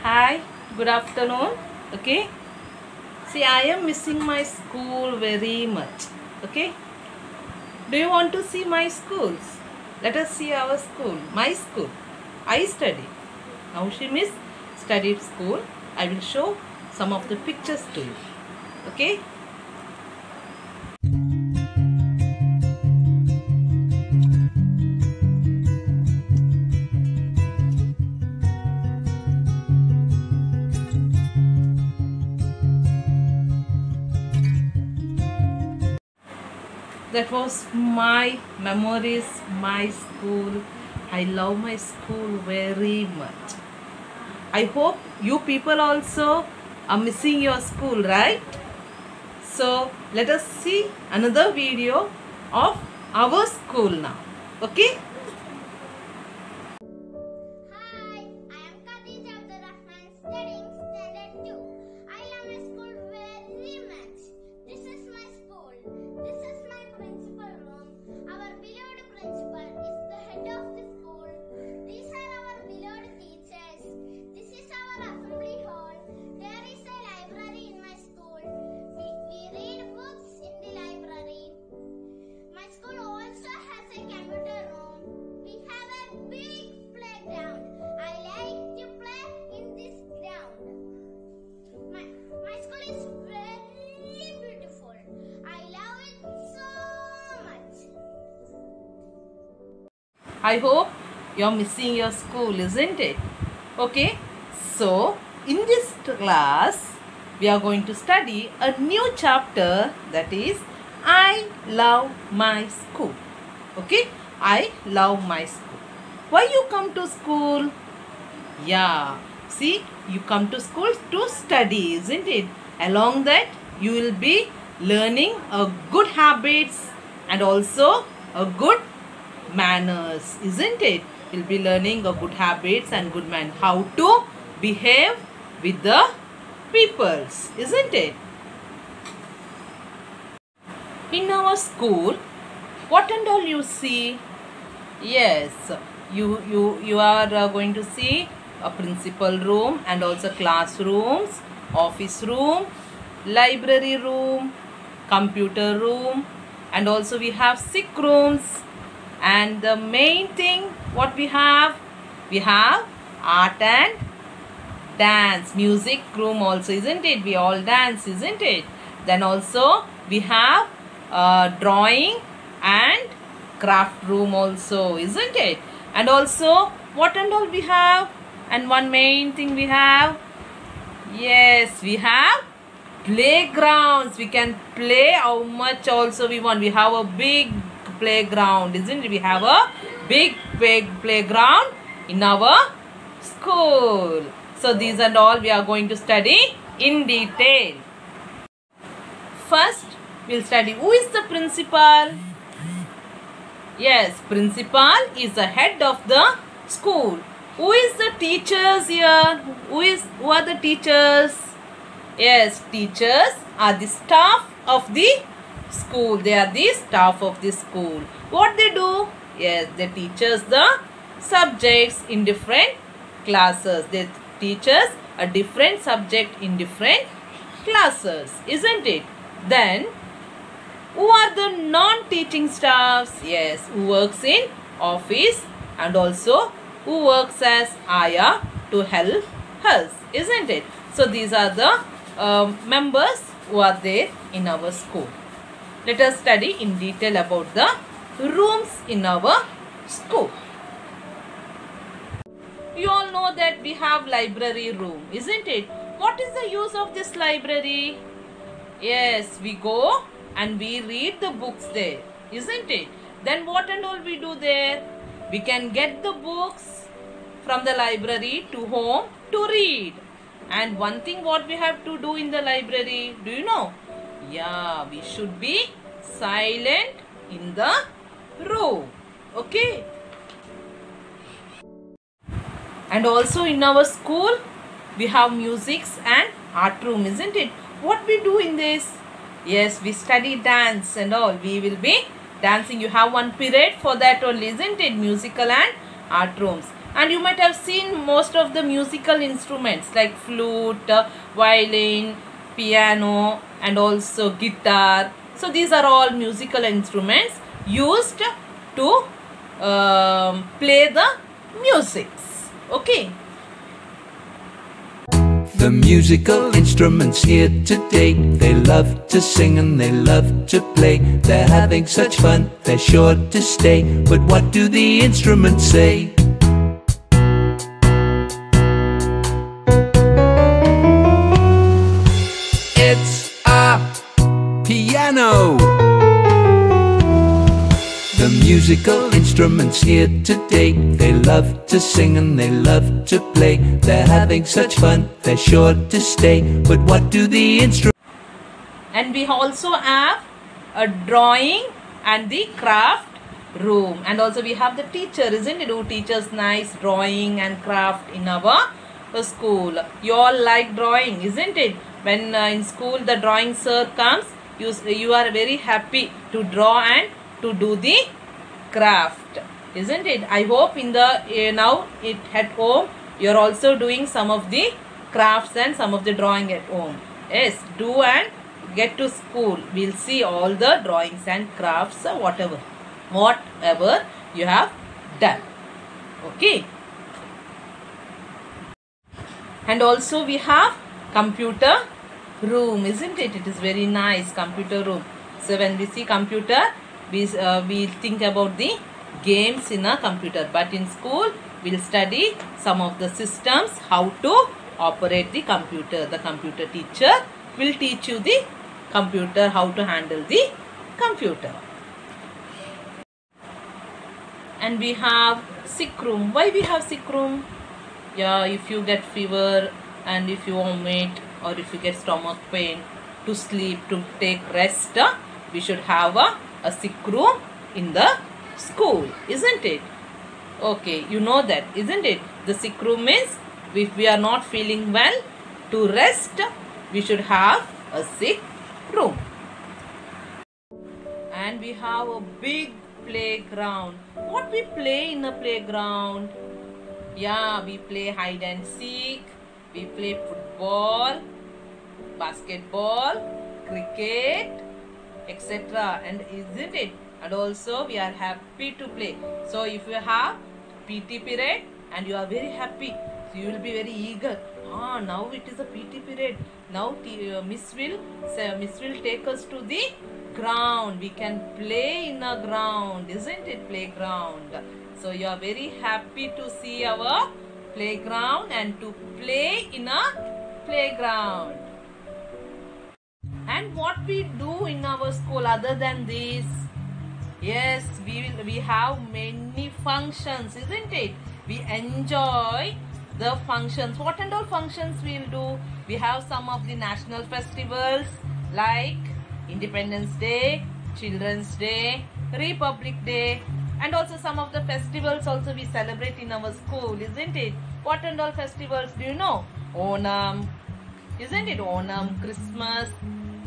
Hi, good afternoon. Okay, see, I am missing my school very much. Okay, do you want to see my schools? Let us see our school, my school. I study. Now she miss studied school. I will show some of the pictures to you. Okay. That was my memories, my school. I love my school very much. I hope you people also are missing your school, right? So let us see another video of our school now. Okay? Hi, I am Khadija Abdul Rahman studying standard 2. I love my school very much. This is my school. This is my principal room. Our beloved principal is the head of the school. These are our beloved teachers. This is our assembly hall. There is a library in my school. We read books in the library. My school also has a computer room. We have a big playground. I like to play in this ground. My school is very beautiful. I love it so much. I hope you're missing your school, isn't it? Okay. So in this class, we are going to study a new chapter, that is I love my school. Okay. I love my school. Why you come to school? Yeah, see, you come to school to study, isn't it? Along that, you will be learning a good habits and also a good manners, isn't it? You'll be learning a good habits and good manners, how to behave with the peoples, isn't it? In our school, what and all you see? Yes, you are going to see a principal room and also classrooms, office room, library room, computer room, and also we have sick rooms. And the main thing what we have art and dance, music room also, isn't it? We all dance, isn't it? Then also we have drawing and craft room also, isn't it? And also what and all we have? And one main thing we have, yes, we have playgrounds. We can play how much also we want. We have a big playground, isn't it? We have a big playground in our school. So these and all we are going to study in detail. First, we'll study who is the principal. Yes, principal is the head of the school. Who is the teachers here? Who are the teachers? Yes, teachers are the staff of the school. They are the staff of the school. What they do? Yes, they teach us the subjects in different classes. They teach us a different subject in different classes, isn't it? Then who are the non-teaching staffs? Yes, who works in office and also who works as Aya to help us, isn't it? So these are the members who are there in our school. Let us study in detail about the rooms in our school. You all know that we have library room, isn't it? What is the use of this library? Yes, we go and we read the books there, isn't it? Then what and all we do there? We can get the books from the library to home to read. And one thing what we have to do in the library, do you know? Yeah, we should be silent in the room. Okay? And also in our school, we have musics and art room, isn't it? What we do in this? Yes, we study dance and all. We will be dancing. You have one period for that only, isn't it? Musical and art rooms. And you might have seen most of the musical instruments like flute, violin, piano, and also guitar. So these are all musical instruments used to play the musics. Okay. The musical instruments here today, they love to sing and they love to play. They're having such fun, they're sure to stay. But what do the instruments say? It's a piano. The musical instruments here today, they love to sing and they love to play. They're having such fun, they're sure to stay. But what do the instruments... And we also have a drawing and the craft room. And also we have the teacher, isn't it, who teaches nice drawing and craft in our school. You all like drawing, isn't it? When in school the drawing sir comes, you are very happy to draw and to do the craft, isn't it? I hope in the now at home you are also doing some of the crafts and some of the drawing at home. Yes, do and get to school. We'll see all the drawings and crafts, whatever you have done. Okay. And also we have computer room, isn't it? It is very nice, computer room. So when we see computer, we think about the games in a computer, but in school we'll study some of the systems, how to operate the computer. The computer teacher will teach you the computer, how to handle the computer. And we have sick room. Why we have sick room? Yeah, if you get fever and if you vomit or if you get stomach pain, to sleep, to take rest, we should have a sick room in the school, isn't it? Okay, you know that, isn't it? The sick room means if we are not feeling well, to rest, we should have a sick room. And we have a big playground. What we play in a playground? Yeah, we play hide and seek, we play football, basketball, cricket, etc. And isn't it? And also we are happy to play. So if you have PT period and you are very happy, so you will be very eager. Now it is a PT period. Now Miss will take us to the ground. We can play in a ground, isn't it? Playground. So you are very happy to see our playground and to play in a playground. And what we do in our school other than this? Yes, we have many functions, isn't it? We enjoy the functions. What and all functions we'll do? We have some of the national festivals like Independence Day, Children's Day, Republic Day, and also some of the festivals also we celebrate in our school, isn't it? What and all festivals do you know? Onam, isn't it? Onam, Christmas,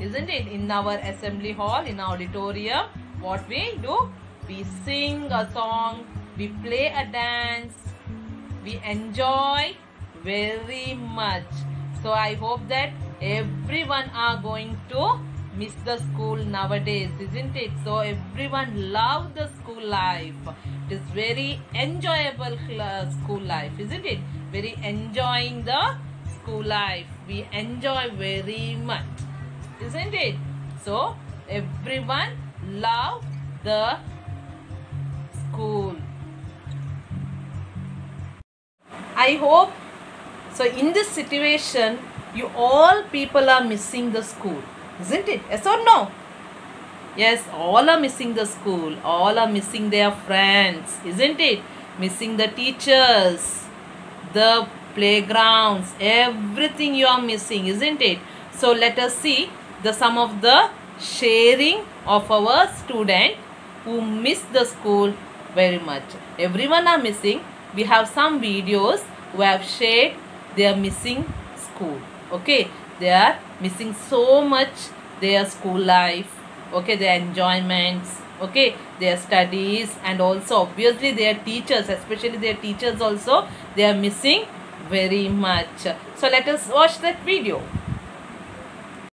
isn't it? In our assembly hall, in our auditorium, what we do? We sing a song, we play a dance, we enjoy very much. So I hope that everyone are going to miss the school nowadays, isn't it? So everyone loves the school life. It is very enjoyable school life, isn't it? Very enjoying the school life. We enjoy very much, isn't it? So everyone love the school. I hope so. In this situation, you all people are missing the school, isn't it? Yes or no? Yes, all are missing the school. All are missing their friends, isn't it? Missing the teachers, the playgrounds, everything you are missing, isn't it? So let us see some of the sharing of our student who miss the school very much. Everyone are missing. We have some videos who have shared they are missing school. Okay, they are missing so much their school life. Okay, their enjoyments. Okay, their studies and also obviously their teachers, especially their teachers also, they are missing very much. So let us watch that video.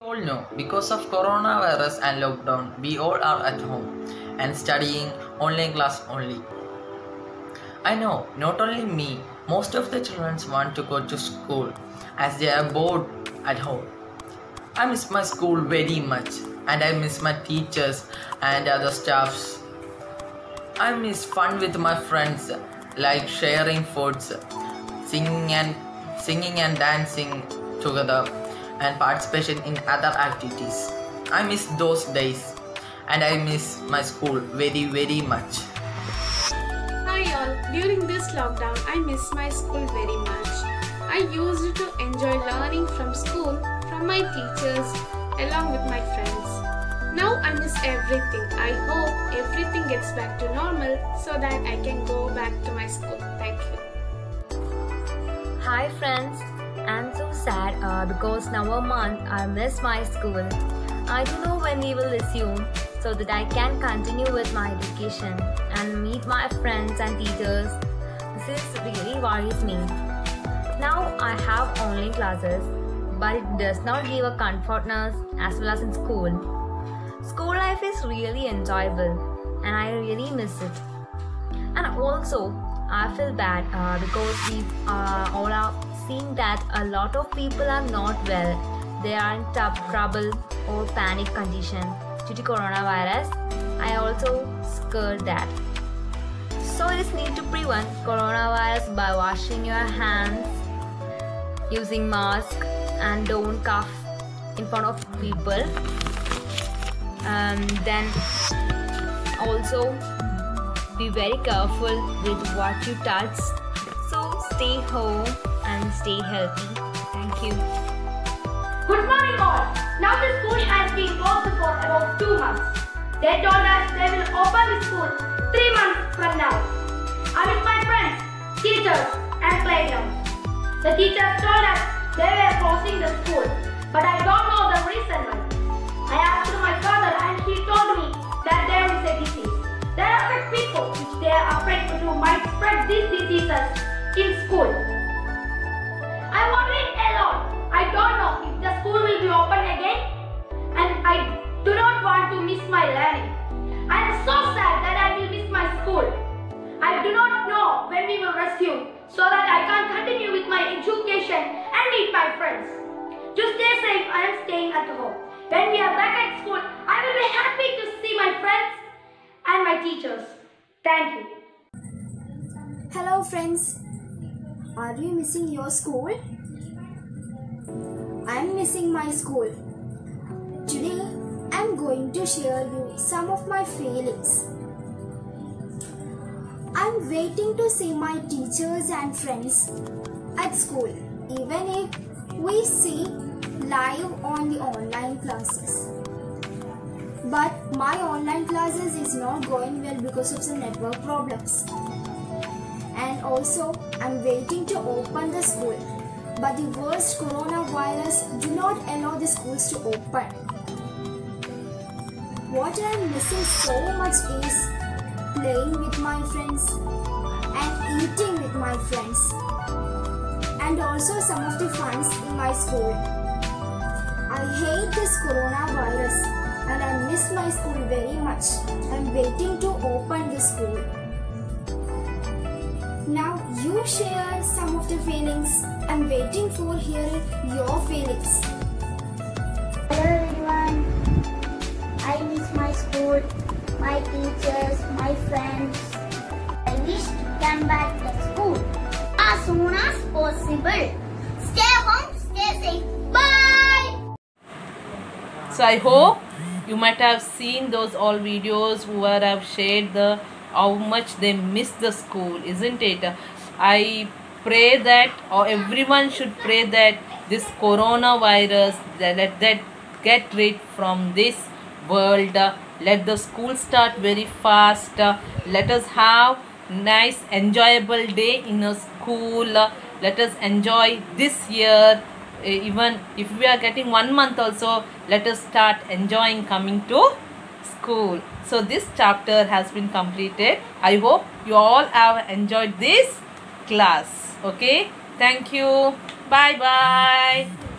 We all know because of coronavirus and lockdown, we all are at home and studying online class only. I know not only me, most of the children want to go to school as they are bored at home. I miss my school very much and I miss my teachers and other staffs. I miss fun with my friends like sharing foods, singing and dancing together and participation in other activities. I miss those days and I miss my school very much. Hi all, during this lockdown I miss my school very much. I used to enjoy learning from school, from my teachers, along with my friends. Now I miss everything. I hope everything gets back to normal so that I can go back to my school. Thank you. Hi friends, I'm so sad because now a month I miss my school. I don't know when we will resume so that I can continue with my education and meet my friends and teachers. This really worries me. Now I have online classes, but it does not give a comfortness as well as in school. School life is really enjoyable and I really miss it. And also, I feel bad because we all are seeing that a lot of people are not well. They are in trouble or panic condition due to coronavirus. I also scared that. So it is need to prevent coronavirus by washing your hands, using mask, and don't cough in front of people. Then also be very careful with what you touch. So stay home and stay healthy. Thank you. Good morning all. Now the school has been closed for about 2 months. They told us they will open the school 3 months from now. I miss my friends, teachers and playgrounds. The teachers told us they were closing the school, but I don't know the reason why. I asked my father and he told me that there is a disease that affects people which they are afraid to might spread these diseases in school. I worried a lot. I don't know if the school will be open again and I do not want to miss my learning. I am so sad that I will miss my school. I do not know when we will resume so that I can continue with my education and meet my friends. To stay safe, I am staying at home. When we are back at school, I will be happy to see my friends and my teachers. Thank you. Hello friends, are you missing your school? I am missing my school. Today I am going to share you some of my feelings. I am waiting to see my teachers and friends at school, even if we see live on the online classes. But my online classes is not going well because of some network problems. And also, I'm waiting to open the school. But the worst coronavirus do not allow the schools to open. What I'm missing so much is playing with my friends and eating with my friends. And also some of the funs in my school. I hate this coronavirus and I miss my school very much. I'm waiting to open the school. Now you share some of the feelings. I'm waiting for hearing your feelings. Hello everyone. I miss my school, my teachers, my friends. I wish to come back to school as soon as possible. Stay home, stay safe. Bye! So I hope you might have seen those all videos where I've shared the how much they miss the school, isn't it? I pray that, or everyone should pray that this coronavirus, let that get rid from this world. Let the school start very fast. Let us have nice enjoyable day in a school. Let us enjoy this year. Even if we are getting 1 month also, let us start enjoying coming to school. So this chapter has been completed. I hope you all have enjoyed this class. Okay, thank you. Bye bye.